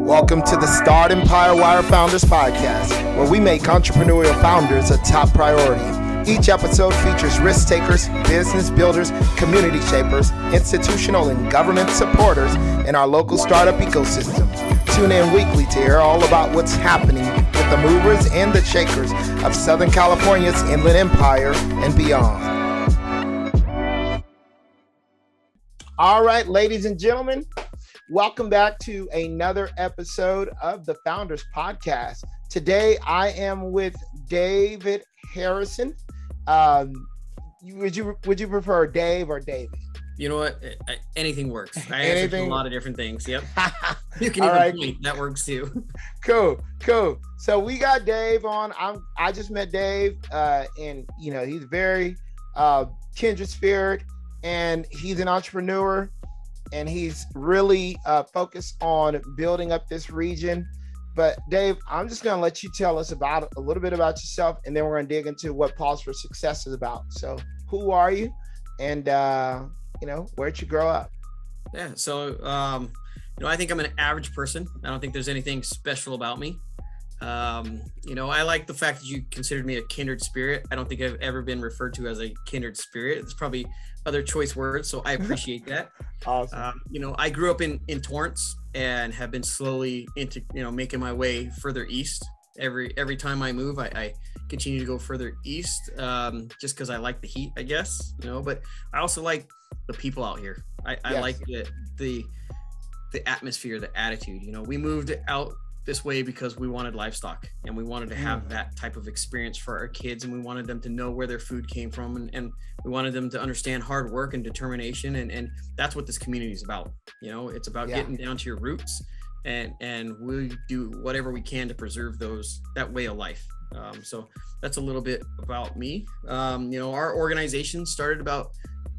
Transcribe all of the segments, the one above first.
Welcome to the Startempire Wire Founders Podcast, where we make entrepreneurial founders a top priority. Each episode features risk takers, business builders, community shapers, institutional and government supporters in our local startup ecosystem. Tune in weekly to hear all about what's happening with the movers and the shakers of Southern California's Inland Empire and beyond. All right, ladies and gentlemen, welcome back to another episode of the Founders Podcast. Today, I am with David Harrison. Would you prefer Dave or David? You know what? Anything works. I answer a lot of different things. Yep. You can even point. That works too. Cool. So we got Dave on. I just met Dave, and he's very kindred spirit, and he's an entrepreneur, and he's really focused on building up this region. But Dave, I'm just going to let you tell us a little bit about yourself, and then we're going to dig into what Paws for Success is about. So who are you? And, where'd you grow up? Yeah. So, I think I'm an average person. I don't think there's anything special about me. I like the fact that you considered me a kindred spirit. I don't think I've ever been referred to as a kindred spirit. It's probably other choice words, so I appreciate that. Awesome. I grew up in Torrance and have been slowly into, making my way further east. Every time I move, I continue to go further east, just because I like the heat, I guess, but I also like the people out here. I like the atmosphere, the attitude. We moved out this way because we wanted livestock, and we wanted to have that type of experience for our kids, and we wanted them to know where their food came from, and we wanted them to understand hard work and determination, and that's what this community is about. It's about getting down to your roots, and we do whatever we can to preserve that way of life. So that's a little bit about me. Our organization started about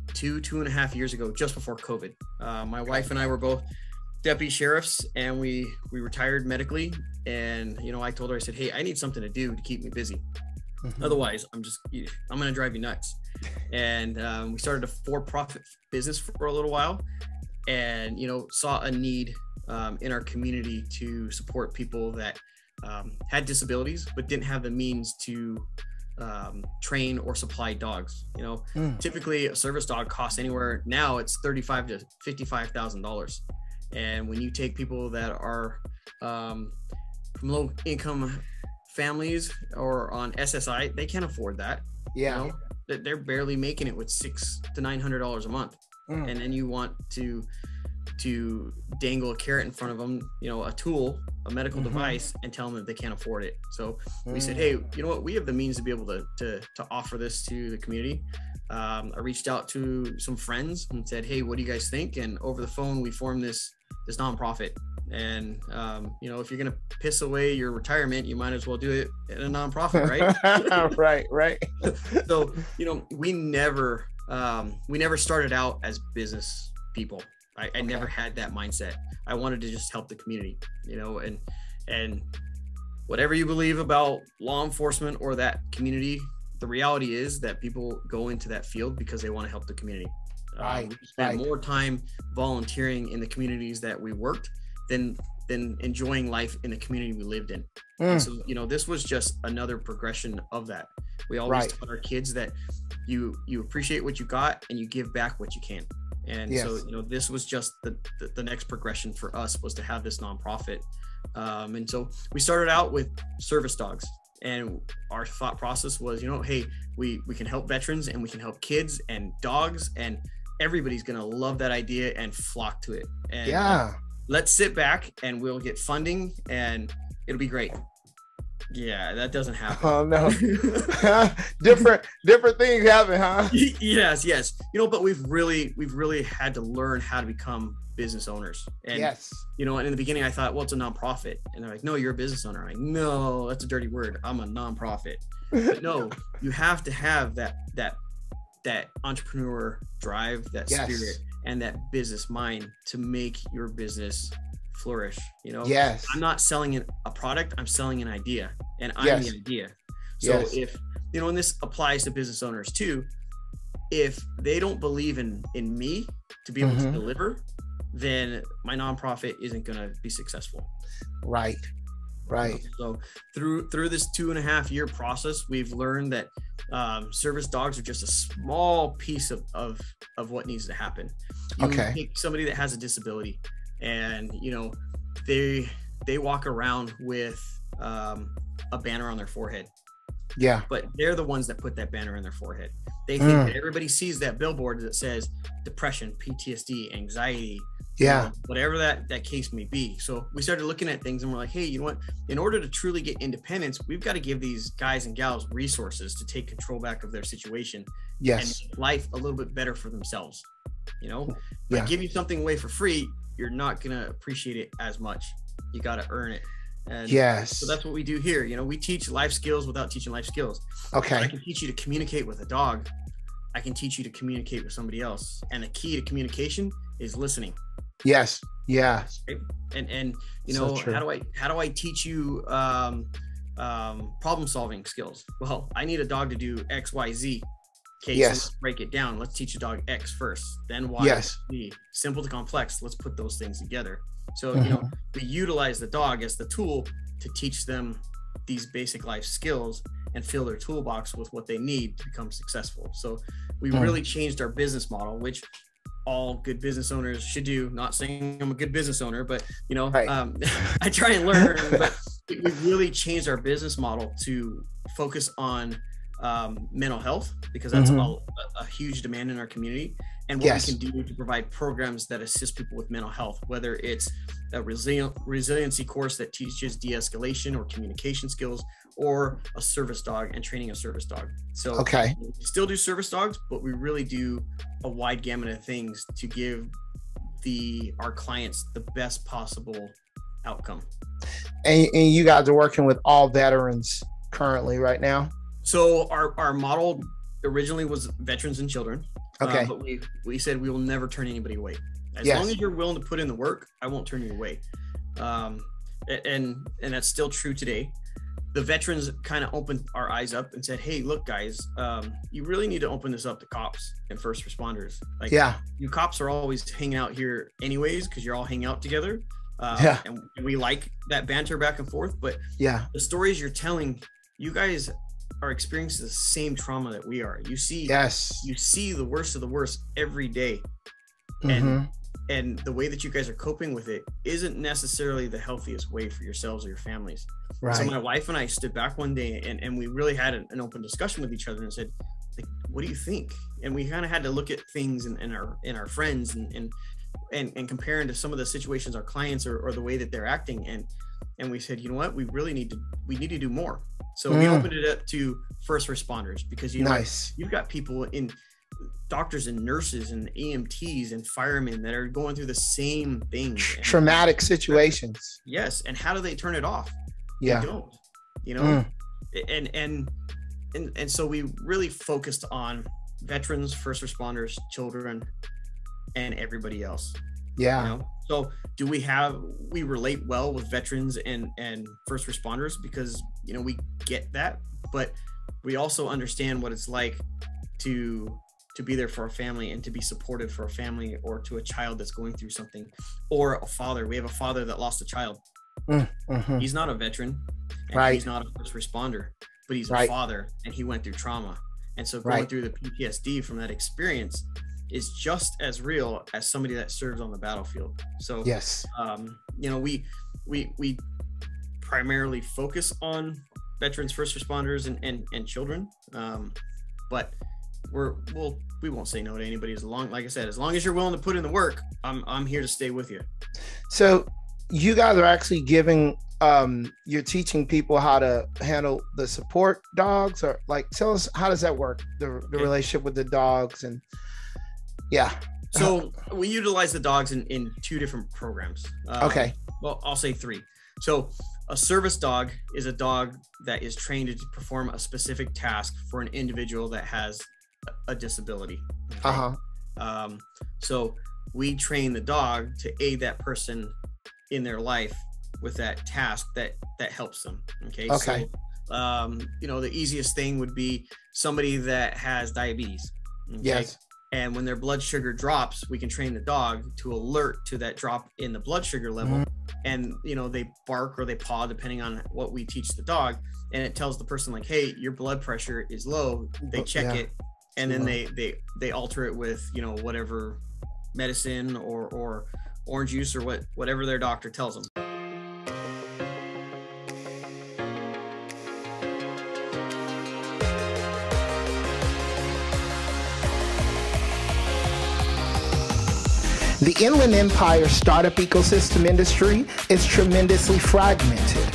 2.5 years ago, just before COVID. My wife and I were both deputy sheriffs, and we retired medically, and I told her, I said, hey, I need something to do to keep me busy. Otherwise I'm gonna drive you nuts. And we started a for-profit business for a little while, and saw a need in our community to support people that had disabilities but didn't have the means to train or supply dogs. Typically a service dog costs anywhere, now it's $35,000 to $55,000. And when you take people that are from low income families or on SSI, they can't afford that. Yeah. They're barely making it with $600 to $900 a month. And then you want to dangle a carrot in front of them, a tool, a medical device, and tell them that they can't afford it. So we said, hey, you know what? We have the means to be able to offer this to the community. I reached out to some friends and said, hey, what do you guys think? And over the phone, we formed this nonprofit. And, if you're going to piss away your retirement, you might as well do it in a nonprofit, right? Right. So, we never started out as business people. I never had that mindset. I wanted to just help the community, and whatever you believe about law enforcement or that community, the reality is that people go into that field because they want to help the community. We spent more time volunteering in the communities that we worked than enjoying life in the community we lived in. And so, this was just another progression of that. We always taught our kids that you appreciate what you got and you give back what you can. And so, this was just the next progression for us, was to have this nonprofit. And so we started out with service dogs. And our thought process was, hey, we can help veterans, and we can help kids and dogs, and everybody's going to love that idea and flock to it. And let's sit back and we'll get funding and it'll be great. Yeah, that doesn't happen. Oh no. different things happen, huh? Yes. But we've really had to learn how to become business owners. And and in the beginning I thought, well, it's a nonprofit. And they're like, no, you're a business owner. I'm like, no, that's a dirty word. I'm a nonprofit. But no, you have to have that entrepreneur drive, that spirit, and that business mind to make your business flourish. I'm not selling a product, I'm selling an idea, and I'm the idea. So if and this applies to business owners too, if they don't believe in me to be able to deliver, then my nonprofit isn't going to be successful. Right. So through this 2.5-year process, we've learned that service dogs are just a small piece of what needs to happen. You take somebody that has a disability, and they walk around with a banner on their forehead. Yeah. But they're the ones that put that banner on their forehead. They think that everybody sees that billboard that says depression, PTSD, anxiety, whatever that case may be. So we started looking at things and we're like, hey, you know what? In order to truly get independence, we've got to give these guys and gals resources to take control back of their situation and make life a little bit better for themselves. If I give you something away for free, you're not going to appreciate it as much. You got to earn it. And so that's what we do here. We teach life skills without teaching life skills. Okay. I can teach you to communicate with a dog. I can teach you to communicate with somebody else. And the key to communication is listening. Yes. Right? And so how do I teach you problem solving skills? Well, I need a dog to do X, Y, Z. Okay, so let's break it down. Let's teach a dog X first, then Y, Z. Simple to complex. Let's put those things together. So, we utilize the dog as the tool to teach them these basic life skills and fill their toolbox with what they need to become successful. So we really changed our business model, which all good business owners should do. Not saying I'm a good business owner, but I try and learn, but we really changed our business model to focus on mental health, because that's a huge demand in our community, and what we can do to provide programs that assist people with mental health, whether it's a resiliency course that teaches de-escalation or communication skills, or a service dog and training a service dog. So we still do service dogs, but we really do a wide gamut of things to give our clients the best possible outcome. And you guys are working with all veterans currently right now? So our model originally was veterans and children. But we said we will never turn anybody away. As long as you're willing to put in the work, I won't turn you away. And that's still true today. The veterans kind of opened our eyes up and said, hey, look, guys, you really need to open this up to cops and first responders. You cops are always hanging out here anyways, because you're all hanging out together. And we like that banter back and forth. But the stories you're telling, you guys are experiencing the same trauma that we are. You see the worst of the worst every day. And the way that you guys are coping with it isn't necessarily the healthiest way for yourselves or your families. Right. So my wife and I stood back one day and we really had an open discussion with each other and said, like, what do you think? And we kind of had to look at things in our friends and comparing to some of the situations our clients or the way that they're acting. And we said, you know what, we need to do more. So we opened it up to first responders, because you've got people in doctors and nurses and EMTs and firemen that are going through the same thing. Traumatic situations. Yes. And how do they turn it off? They don't, and so we really focused on veterans, first responders, children, and everybody else. So do we relate well with veterans and first responders, because we get that, but we also understand what it's like to be there for a family and to be supportive for a family, or to a child that's going through something, or a father. We have a father that lost a child. He's not a veteran, and he's not a first responder, but he's a father, and he went through trauma. And so going through the PTSD from that experience is just as real as somebody that serves on the battlefield. So we primarily focus on veterans, first responders, and children, but we won't say no to anybody. As long as you're willing to put in the work, I'm here to stay with you. So you guys are actually giving you're teaching people how to handle the support dogs, or tell us, how does that work, the relationship with the dogs? And so we utilize the dogs in 2 different programs. Well, I'll say 3. So a service dog is a dog that is trained to perform a specific task for an individual that has a disability. So we train the dog to aid that person in their life with that task that helps them. So the easiest thing would be somebody that has diabetes. And when their blood sugar drops, we can train the dog to alert to that drop in the blood sugar level. And, you know, they bark or they paw, depending on what we teach the dog. And it tells the person like, hey, your blood pressure is low. They check it. And then they alter it with, you know, whatever medicine or orange juice or whatever their doctor tells them. The Inland Empire startup ecosystem industry is tremendously fragmented.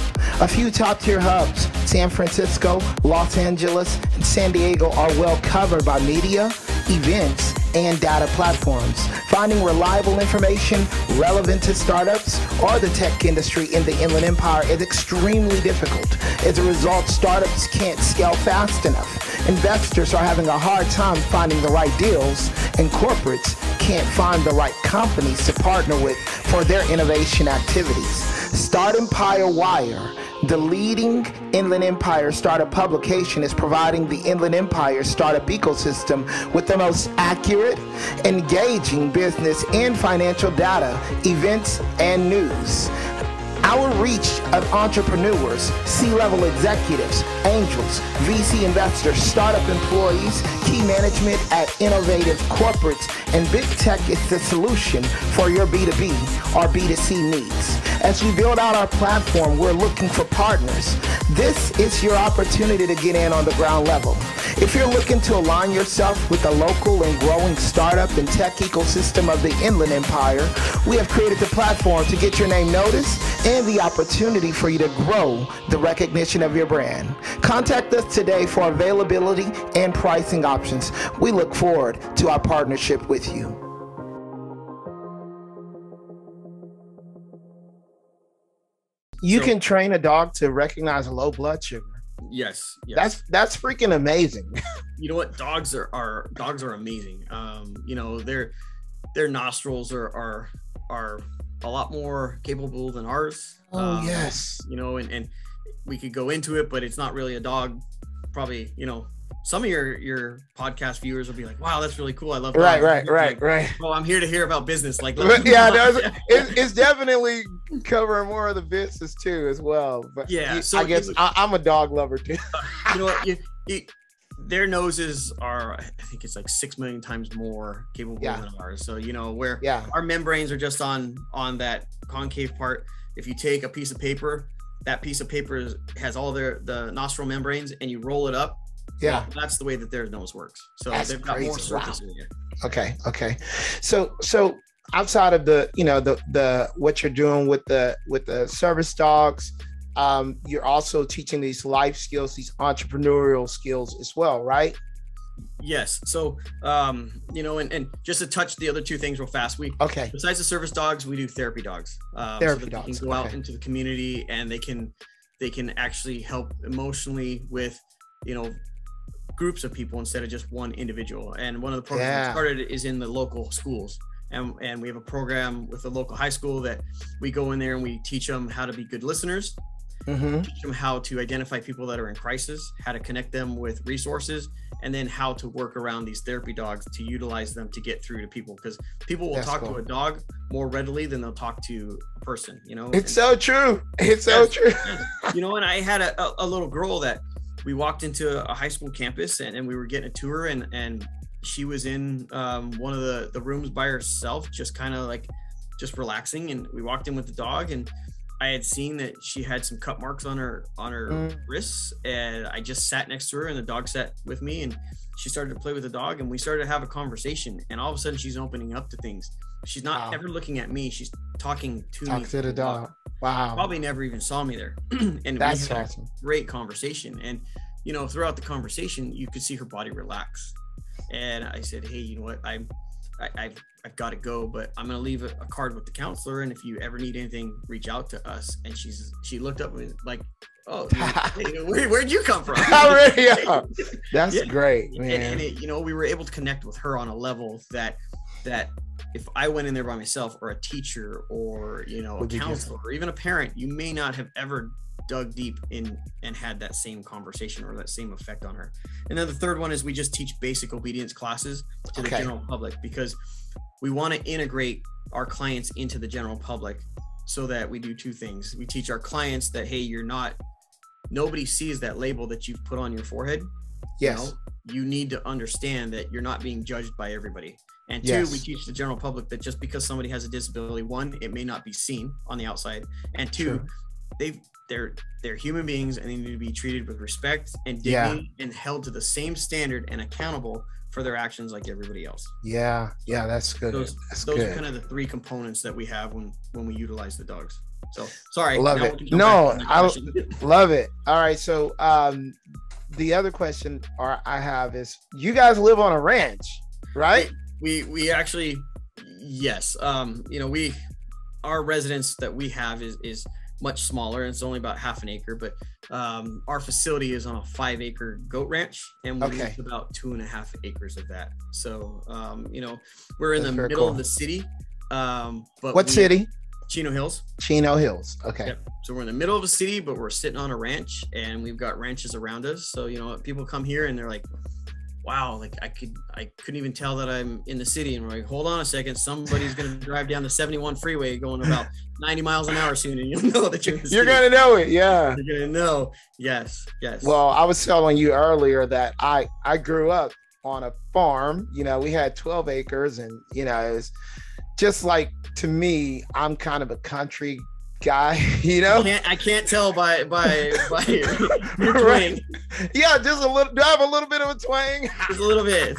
A few top-tier hubs, San Francisco, Los Angeles, and San Diego, are well covered by media, events, and data platforms. Finding reliable information relevant to startups or the tech industry in the Inland Empire is extremely difficult. As a result, startups can't scale fast enough. Investors are having a hard time finding the right deals, and corporates can't find the right companies to partner with for their innovation activities. Startempire Wire, the leading Inland Empire startup publication, is providing the Inland Empire startup ecosystem with the most accurate, engaging business and financial data, events, and news. Our reach of entrepreneurs, C-level executives, angels, VC investors, startup employees, key management at innovative corporates, and big tech is the solution for your B2B or B2C needs. As we build out our platform, we're looking for partners. This is your opportunity to get in on the ground level. If you're looking to align yourself with the local and growing startup and tech ecosystem of the Inland Empire, we have created the platform to get your name noticed and the opportunity for you to grow the recognition of your brand. Contact us today for availability and pricing options. We look forward to our partnership with you. You can train a dog to recognize a low blood sugar. Yes. That's freaking amazing. You know what? Dogs are amazing. You know, their nostrils are a lot more capable than ours. Yes. You know, and we could go into it, but it's not really a dog. Probably, you know, some of your podcast viewers will be like, wow, that's really cool. I love dogs. Right. Well, I'm here to hear about business. Like, it's definitely covering more of the business too, as well. But yeah, so I guess I'm a dog lover too. You know what? Their noses are, I think it's like 6 million times more capable than ours. So, you know, where our membranes are just on that concave part. If you take a piece of paper, that piece of paper has all the nostril membranes, and you roll it up. Yeah, well, that's the way that their nose works. So they've got more surface area. Okay. So outside of the what you're doing with the service dogs, you're also teaching these life skills, these entrepreneurial skills as well, right? Yes. So, you know, and just to touch the other two things real fast, besides the service dogs, we do therapy dogs. Therapy dogs. They can go out into the community, and they can actually help emotionally with, you know, groups of people instead of just one individual. And one of the programs we started is in the local schools. And we have a program with the local high school that we go in there and we teach them how to be good listeners, teach them how to identify people that are in crisis, how to connect them with resources, and then how to work around these therapy dogs to utilize them to get through to people, because people will talk to a dog more readily than they'll talk to a person, you know. It's so true. It's so true. You know, and I had a little girl that we walked into a high school campus, and we were getting a tour, and she was in one of the rooms by herself, just kind of like just relaxing. And we walked in with the dog, and I had seen that she had some cut marks on her wrists, and I just sat next to her, and the dog sat with me, and she started to play with the dog, and we started to have a conversation. And all of a sudden she's opening up to things. She's not ever looking at me. She's talking to the dog. Wow. Probably never even saw me there. And that's we had awesome. A great conversation. And, you know, throughout the conversation, you could see her body relax. And I said, hey, you know what? I've got to go, but I'm going to leave a card with the counselor. And if you ever need anything, reach out to us. And she looked up and like, oh, where'd you come from? That's great, man. And it, you know, we were able to connect with her on a level that if I went in there by myself, or a teacher, or, you know, a counselor, or even a parent, you may not have ever dug deep in and had that same conversation or that same effect on her. And then the third one is we just teach basic obedience classes to the general public, because we want to integrate our clients into the general public, so that we do two things. We teach our clients that, hey, nobody sees that label that you've put on your forehead. Yes. You need to understand that you're not being judged by everybody. And two, we teach the general public that just because somebody has a disability, one, it may not be seen on the outside, and two, they're human beings, and they need to be treated with respect and dignity and held to the same standard and accountable for their actions like everybody else. Yeah, that's good. Those are kind of the three components that we have when we utilize the dogs. So sorry. Love it. No, I love it. All right. So the other question I have is, you guys live on a ranch, right? We actually, yes. Our residence that we have is much smaller, and it's only about half an acre, but our facility is on a 5-acre goat ranch, and we use about 2.5 acres of that. So we're in the middle of the city. But what city? Chino Hills. Chino Hills. Okay. Yep. So we're in the middle of a city, but we're sitting on a ranch, and we've got ranches around us. So people come here and they're like, wow, like I couldn't even tell that I'm in the city. And we're like, hold on a second, somebody's going to drive down the 71 freeway going about 90 miles an hour soon, and you'll know that you're in the city. You're going to know it. Yeah. You're going to know. Yes. Well, I was telling you earlier that I grew up on a farm. We had 12 acres, and, it's just like, to me, I'm kind of a country guy, I can't tell by your twang. Yeah, just a little. Do I have a little bit of a twang? Just a little bit.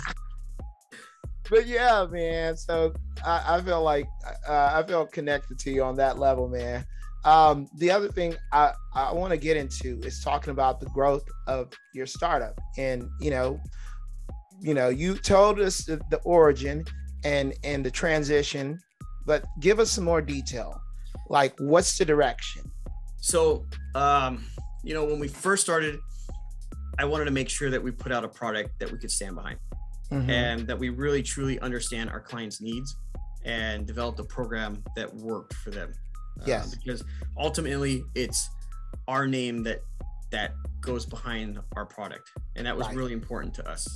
But yeah, man. So I feel like I feel connected to you on that level, man. The other thing I want to get into is talking about the growth of your startup, and you told us the origin and the transition, but give us some more detail. Like, what's the direction? So, when we first started, I wanted to make sure that we put out a product that we could stand behind, and that we really truly understand our clients' needs and developed a program that worked for them. Yes. Because ultimately it's our name that goes behind our product. And that was really important to us.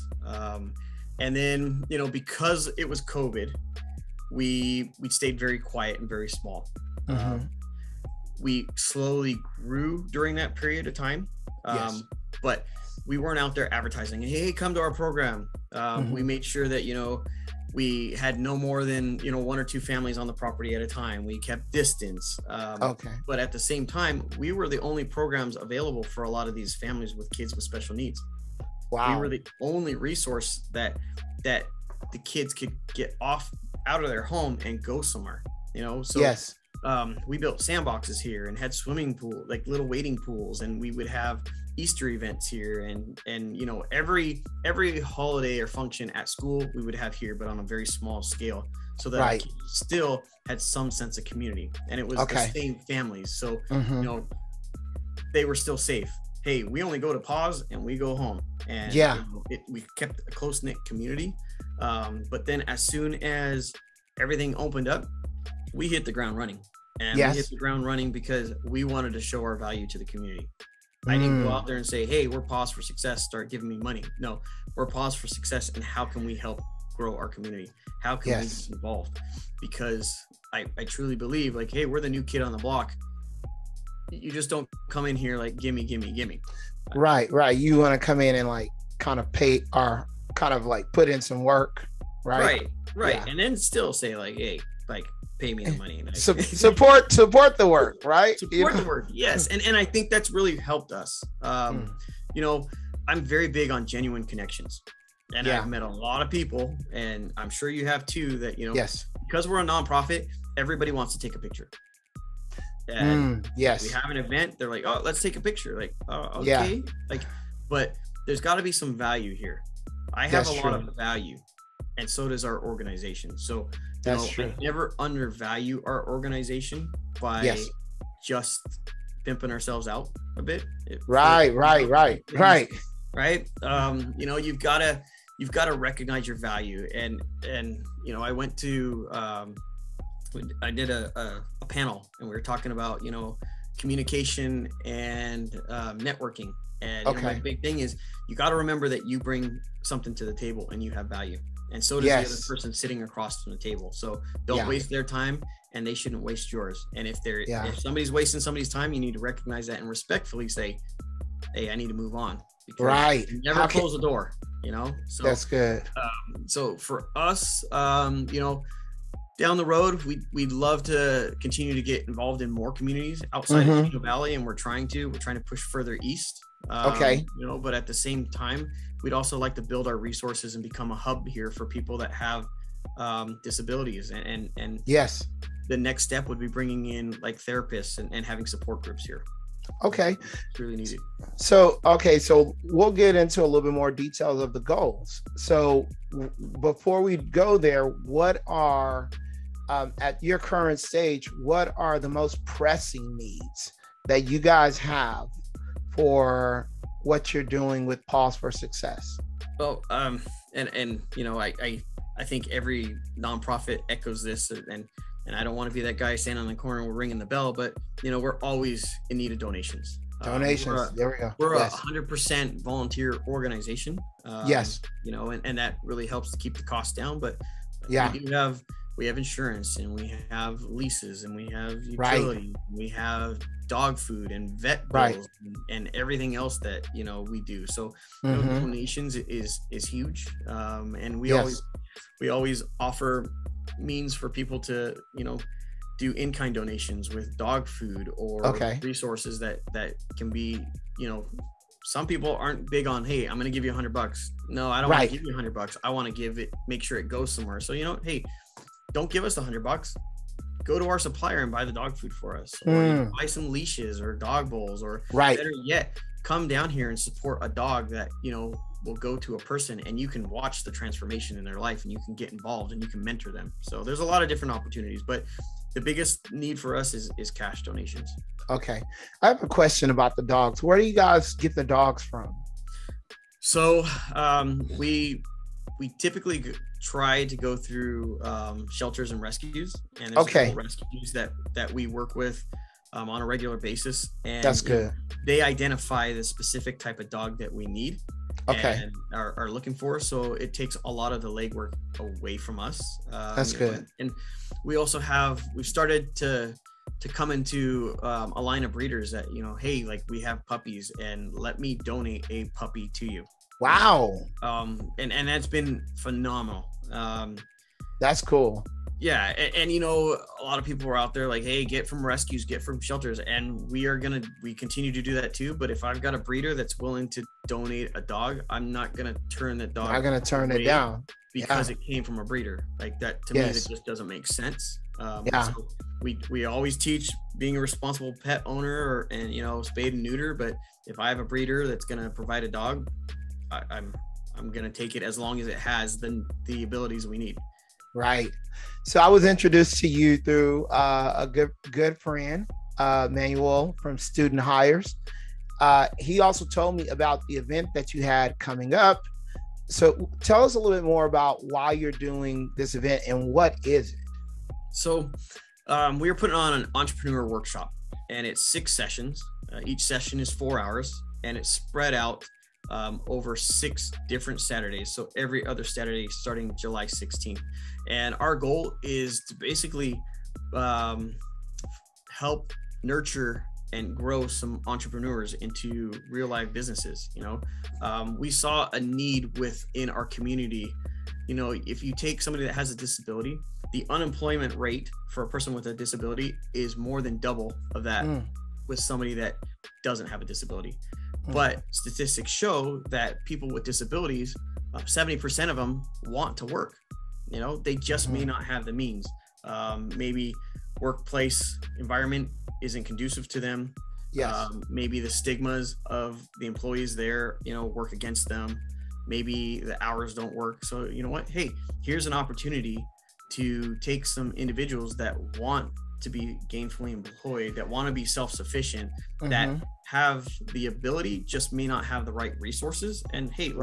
And then, because it was COVID, we stayed very quiet and very small. We slowly grew during that period of time. But we weren't out there advertising, hey, come to our program. We made sure that, we had no more than, 1 or 2 families on the property at a time. We kept distance. But at the same time, we were the only programs available for a lot of these families with kids with special needs. Wow. We were the only resource that the kids could get out of their home and go somewhere, So we built sandboxes here and had swimming pool, like little wading pools, and we would have Easter events here, and every holiday or function at school we would have here, but on a very small scale, so that our kids still had some sense of community, and it was the same families, so they were still safe. Hey, we only go to Paws and we go home, and we kept a close-knit community. But then as soon as everything opened up, we hit the ground running. And we hit the ground running because we wanted to show our value to the community. I didn't go out there and say, hey, we're Paws for Success, start giving me money. No, we're Paws for Success, and how can we help grow our community? How can we get involved? Because I truly believe, like, hey, we're the new kid on the block. You just don't come in here like, gimme. Right. You want to come in and like kind of pay or kind of like put in some work, right? Right. Yeah. And then still say like, hey, like, pay me the money. Support the work, right? Support the work, yes. And I think that's really helped us. I'm very big on genuine connections. And I've met a lot of people, and I'm sure you have too, that, because we're a nonprofit, everybody wants to take a picture. And we have an event, they're like, oh, let's take a picture. Like, oh, okay. Like, but there's got to be some value here. I have a lot of value, and so does our organization. So I never undervalue our organization by just pimping ourselves out a bit. Right. You've got to recognize your value. And I went to I did a panel, and we were talking about communication and networking. And you know, my Okay. big thing is you got to remember that you bring something to the table and you have value. And so does the other person sitting across from the table. So don't waste their time, and they shouldn't waste yours. And if somebody's wasting somebody's time, you need to recognize that and respectfully say, hey, I need to move on. Because you never close the door, you know? So that's good. So for us, you know, down the road, we'd love to continue to get involved in more communities outside of Chino Valley, and we're trying to push further east. You know, but at the same time, we'd also like to build our resources and become a hub here for people that have disabilities. And yes, the next step would be bringing in like therapists and having support groups here. Okay. It's really needed. So, so we'll get into a little bit more details of the goals. So before we go there, what are, at your current stage, what are the most pressing needs that you guys have for what you're doing with Paws for Success? Well, and you know, I think every nonprofit echoes this, and I don't want to be that guy standing on the corner and we're ringing the bell, but you know, we're always in need of donations. There we go. We're a 100% volunteer organization. Yes. You know, and that really helps to keep the costs down. But yeah, we have insurance, and we have leases, and we have utilities, and we have dog food and vet bills and everything else that, you know, we do. So you know, donations is huge. And we always offer means for people to, you know, do in-kind donations with dog food or resources that can be, you know, some people aren't big on, hey, I'm going to give you $100. No, I don't want to give you $100. I want to give it, make sure it goes somewhere. So, you know, hey, don't give us the $100. Go to our supplier and buy the dog food for us, or you know, buy some leashes or dog bowls, or better yet, come down here and support a dog that, you know, will go to a person, and you can watch the transformation in their life, and you can get involved and you can mentor them. So there's a lot of different opportunities, but the biggest need for us is cash donations. Okay. I have a question about the dogs. Where do you guys get the dogs from? So we typically try to go through shelters and rescues, and there's rescues that we work with on a regular basis. And that's good. They identify the specific type of dog that we need and are looking for. So it takes a lot of the legwork away from us. That's good. And we also we've started to come into a line of breeders that, you know, hey, like, we have puppies and let me donate a puppy to you. Wow. And that's been phenomenal. That's cool. Yeah. And you know, a lot of people are out there like, hey, get from rescues, get from shelters. And we continue to do that too. But if I've got a breeder that's willing to donate a dog, I'm not going to turn the dog. I'm going to turn it down because it came from a breeder. Like that, to me, that just doesn't make sense. So we always teach being a responsible pet owner, and, you know, spade and neuter. But if I have a breeder that's going to provide a dog, I'm going to take it as long as it has the abilities we need. Right. So I was introduced to you through a good friend, Manuel from Student Hires. He also told me about the event that you had coming up. So tell us a little bit more about why you're doing this event and what is it? So we are putting on an entrepreneur workshop, and it's 6 sessions. Each session is 4 hours, and it's spread out over 6 different Saturdays. So every other Saturday starting July 16th. And our goal is to basically help nurture and grow some entrepreneurs into real life businesses. You know, we saw a need within our community. You know, if you take somebody that has a disability, the unemployment rate for a person with a disability is more than double of that with somebody that doesn't have a disability. But statistics show that people with disabilities, 70% of them want to work. You know, they just may not have the means. Maybe workplace environment isn't conducive to them. Yes. Maybe the stigmas of the employees there, you know, work against them. Maybe the hours don't work. So, you know what? Hey, here's an opportunity to take some individuals that want to be gainfully employed, that want to be self-sufficient, that have the ability, just may not have the right resources. And hey,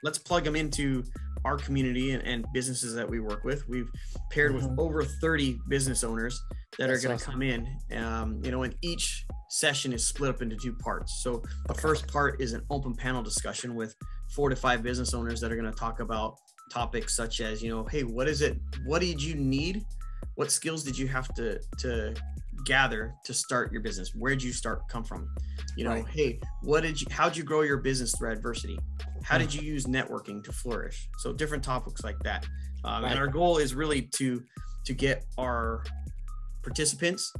let's plug them into our community and businesses that we work with. We've paired with over 30 business owners that are going to come in, you know, and each session is split up into 2 parts. So the first part is an open panel discussion with 4 to 5 business owners that are going to talk about topics such as, hey, what did you need? What skills did you have to gather to start your business? Where did you come from? Hey, how'd you grow your business through adversity? How did you use networking to flourish? So different topics like that. And our goal is really to get our participants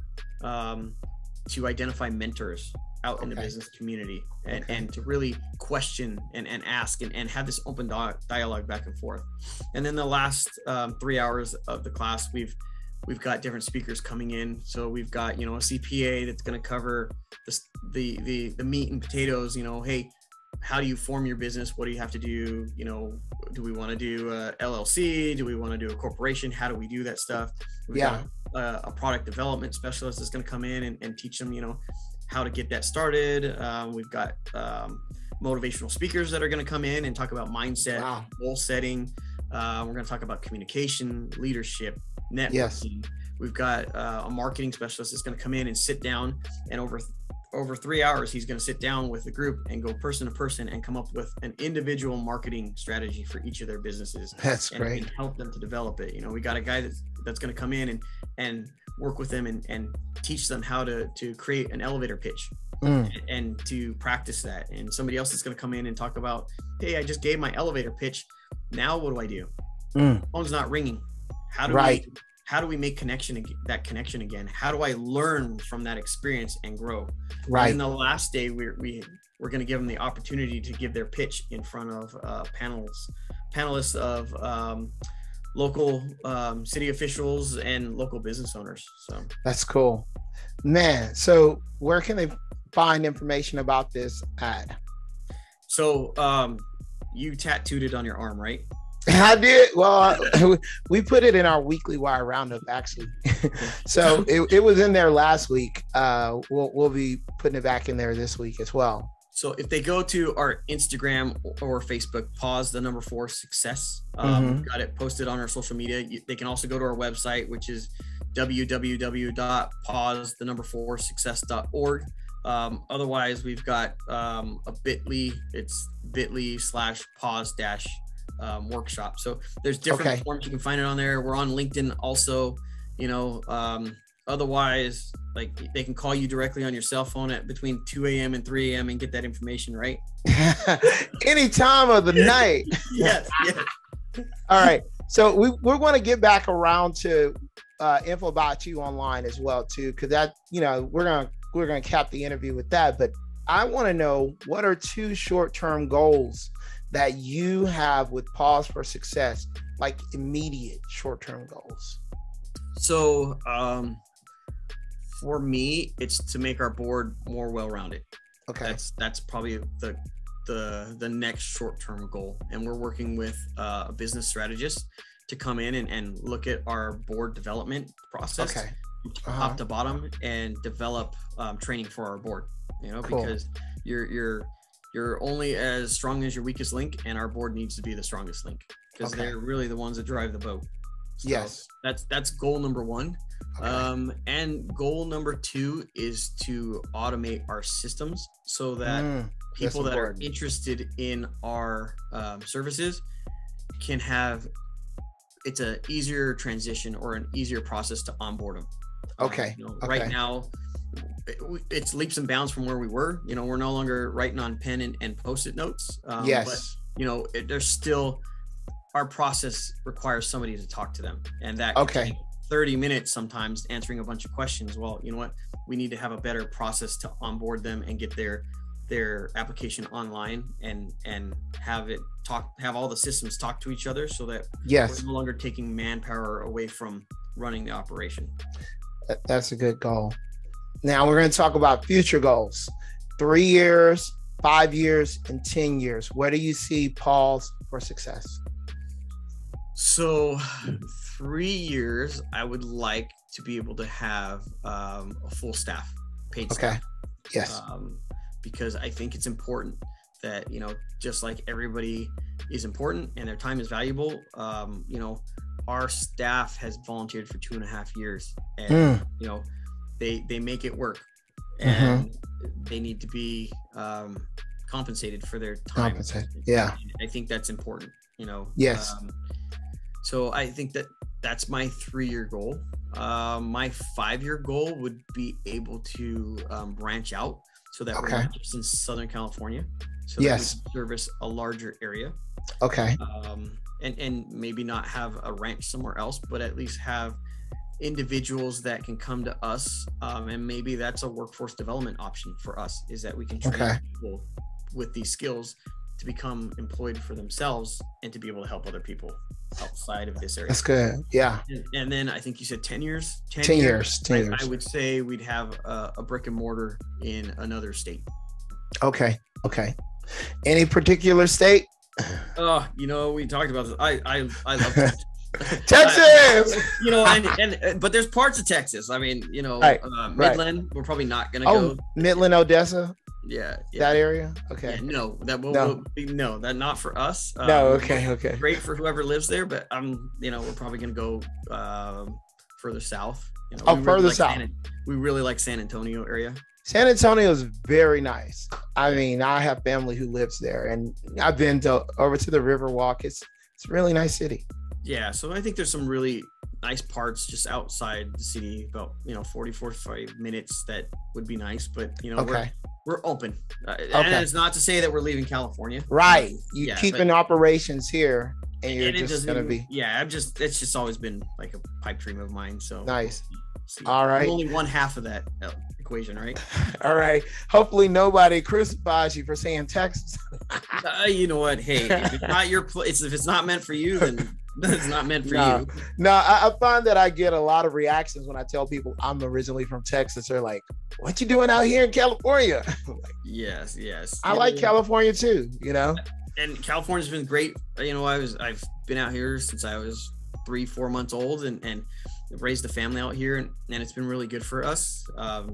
to identify mentors out in the business community and to really question and ask and have this open dialogue back and forth. And then the last 3 hours of the class, we've got different speakers coming in. So we've got, a CPA that's going to cover the meat and potatoes, hey, how do you form your business? What do you have to do? Do we want to do a LLC? Do we want to do a corporation? How do we do that stuff? We've got a product development specialist that's going to come in and teach them, how to get that started. We've got motivational speakers that are going to come in and talk about mindset, goal setting. We're going to talk about communication, leadership, networking. Yes. We've got a marketing specialist that's going to come in and sit down, and over 3 hours, he's going to sit down with the group and go person to person and come up with an individual marketing strategy for each of their businesses. That's great. And help them to develop it. We got a guy that's going to come in and work with them and teach them how to create an elevator pitch and to practice that. And somebody else is going to come in and talk about, hey, I just gave my elevator pitch. Now what do I do? Phone's not ringing. How do we make that connection again? How do I learn from that experience and grow? Right. And the last day, we're going to give them the opportunity to give their pitch in front of panelists of local city officials and local business owners. So that's cool, man. So where can they find information about this at? So you tattooed it on your arm, right? I did. Well, we put it in our weekly wire roundup, actually. So it was in there last week. We'll be putting it back in there this week as well. So if they go to our Instagram or Facebook, Paws, the number 4 success, got it posted on our social media. They can also go to our website, which is www.paws, the number 4 success.org. Otherwise, we've got a bit.ly. It's bit.ly/paws- workshop. So there's different forms. You can find it on there. We're on LinkedIn also. Otherwise, like, they can call you directly on your cell phone at between 2 a.m. and 3 a.m. and get that information, right? Any time of the night. Yes. All right. So we're going to get back around to info about you online as well too, because that, we're going to cap the interview with that. But I want to know, what are 2 short-term goals that you have with Paws for Success, like immediate short-term goals? So for me, it's to make our board more well-rounded. Okay. That's probably the next short-term goal. And we're working with a business strategist to come in and look at our board development process, top to bottom, and develop training for our board, because you're only as strong as your weakest link, and our board needs to be the strongest link, because they're really the ones that drive the boat. So yes, that's goal number 1. And goal number 2 is to automate our systems so that people that are interested in our services can have, it's an easier transition or an easier process to onboard them. Right now, it's leaps and bounds from where we were. We're no longer writing on pen and post-it notes. But there's still, our process requires somebody to talk to them, and that can take 30 minutes sometimes answering a bunch of questions. Well, you know what? We need to have a better process to onboard them and get their application online and have all the systems talk to each other, so that we're no longer taking manpower away from running the operation. That's a good goal. Now we're going to talk about future goals. 3 years, 5 years, and 10 years. Where do you see Paws for Success? So 3 years, I would like to be able to have a full staff, paid staff. Yes. Because I think it's important that, just like everybody is important and their time is valuable, our staff has volunteered for 2.5 years, and they make it work, and they need to be compensated for their time. Yeah. I think that's important, you know. Yes. So I think that's my 3-year goal. My 5-year goal would be able to branch out so that we're not just in Southern California, so that we can service a larger area. Okay. And maybe not have a ranch somewhere else, but at least have individuals that can come to us. And maybe that's a workforce development option for us, is that we can train people with these skills to become employed for themselves and to be able to help other people outside of this area. That's good. Yeah. And then I think you said 10 years. 10 years. I would say we'd have a brick and mortar in another state. Okay. Any particular state? Oh, you know, we talked about this. I love Texas. Texas. You know, and but there's parts of Texas. I mean, you know, Midland. We're probably not gonna go. Midland, Odessa. Yeah. That area. Okay. Yeah, no, that will no, that not for us. No. Okay. Great for whoever lives there, but you know, we're probably gonna go further south. You know, further south. We really like San Antonio area. San Antonio is very nice. I mean, I have family who lives there, and I've been over to the Riverwalk. It's a really nice city. Yeah, so I think there's some really nice parts just outside the city, about 45 minutes, that would be nice. But you know, we're open. And it's not to say that we're leaving California. Right, you keeping operations here, and you're just gonna be. Yeah, it's just always been like a pipe dream of mine. So nice. All right. I'm only one half of that equation, right? All right. Hopefully nobody crucifies you for saying Texas. You know what? Hey, if it's not your place, if it's not meant for you, then it's not meant for you. No, I find that I get a lot of reactions when I tell people I'm originally from Texas. They're like, "What you doing out here in California?" Like, yes. I like California too. You know. And California's been great. You know, I've been out here since I was 3-4 months old, and raised a family out here, and it's been really good for us.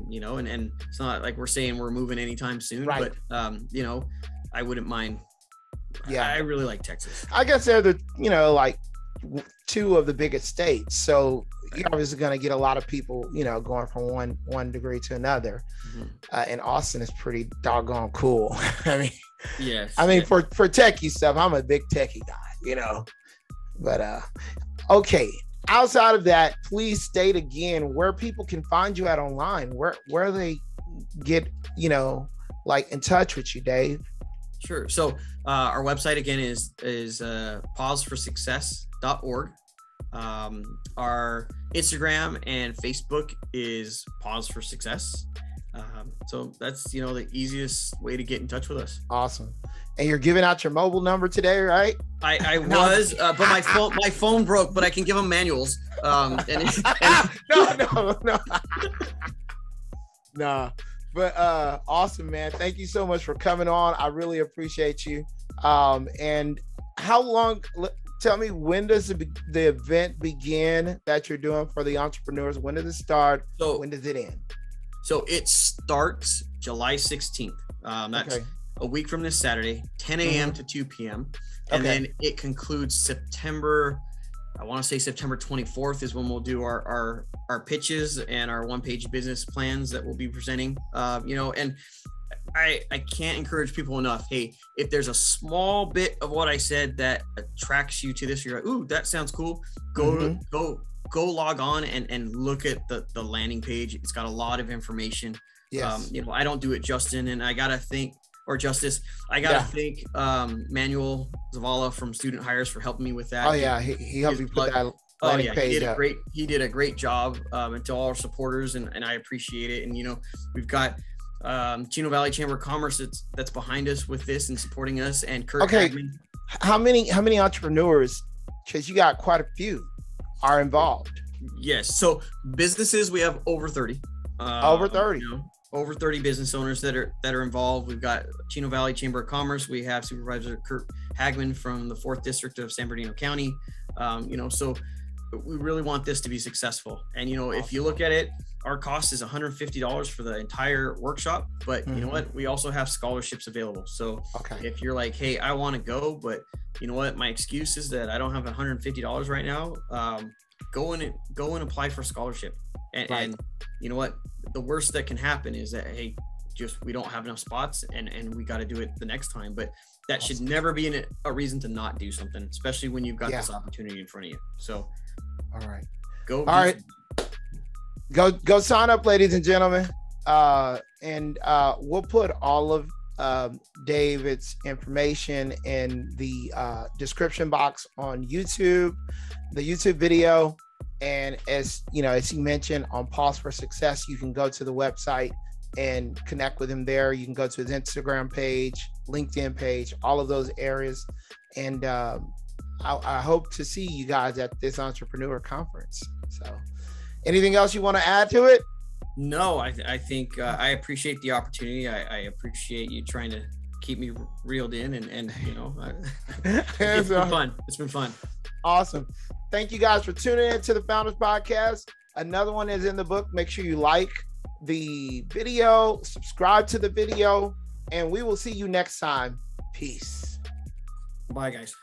You know, and it's not like we're saying we're moving anytime soon, but you know, I wouldn't mind. Yeah, I really like Texas. I guess they're the, you know, like 2 of the biggest states, so you're obviously going to get a lot of people, you know, going from one degree to another. And Austin is pretty doggone cool. I mean, yes. I mean, for techie stuff, I'm a big techie guy, you know. But okay. Outside of that, please state again where people can find you at online, where they get, you know, like in touch with you, Dave. Sure. So our website again is pawsforsuccess.org. Our Instagram and Facebook is Paws for Success. So that's, you know, the easiest way to get in touch with us. Awesome. And you're giving out your mobile number today, right? I was, but my phone broke, but I can give them manuals. No. Nah. But awesome, man. Thank you so much for coming on. I really appreciate you. And how long, tell me, when does the event begin that you're doing for the entrepreneurs? When does it start? When does it end? So it starts July 16th. That's a week from this Saturday, 10 a.m. to 2 p.m. And then it concludes September 24th is when we'll do our pitches and our one-page business plans that we'll be presenting. You know, and I can't encourage people enough. Hey, if there's a small bit of what I said that attracts you to this, you're like, ooh, that sounds cool. Go log on and look at the landing page. It's got a lot of information. Yes. You know, I don't do it, Justin, and I gotta thank thank Manuel Zavala from Student Hires for helping me with that. Oh yeah, he helped me put that landing page up. He did a great job, and to all our supporters, and I appreciate it. And you know, we've got Chino Valley Chamber of Commerce that's behind us with this and supporting us, and Kurt Hagman. How many entrepreneurs, because you got quite a few, are involved? Yes, so businesses, we have over 30. Over 30. You know, over 30 business owners that are involved. We've got Chino Valley Chamber of Commerce. We have Supervisor Kurt Hagman from the 4th District of San Bernardino County. You know, so we really want this to be successful. And, you know, if you look at it, our cost is $150 for the entire workshop, but you know what? We also have scholarships available. So if you're like, hey, I want to go, but you know what? My excuse is that I don't have $150 right now. go and apply for scholarship. And you know what? The worst that can happen is that, hey, just we don't have enough spots and we got to do it the next time. But that should never be a reason to not do something, especially when you've got this opportunity in front of you. So, all right, go sign up, ladies and gentlemen. And we'll put all of David's information in the description box on YouTube, the YouTube video. And as you know, as he mentioned on Paws for Success, you can go to the website and connect with him there. You can go to his Instagram page, LinkedIn page, all of those areas. And I hope to see you guys at this entrepreneur conference. So anything else you want to add to it? No, I think I appreciate the opportunity. I appreciate you trying to keep me reeled in and you know, it's been fun. It's been fun. Awesome. Thank you guys for tuning in to the Founders Podcast. Another one is in the book. Make sure you like the video, subscribe to the video, and we will see you next time. Peace. Bye, guys.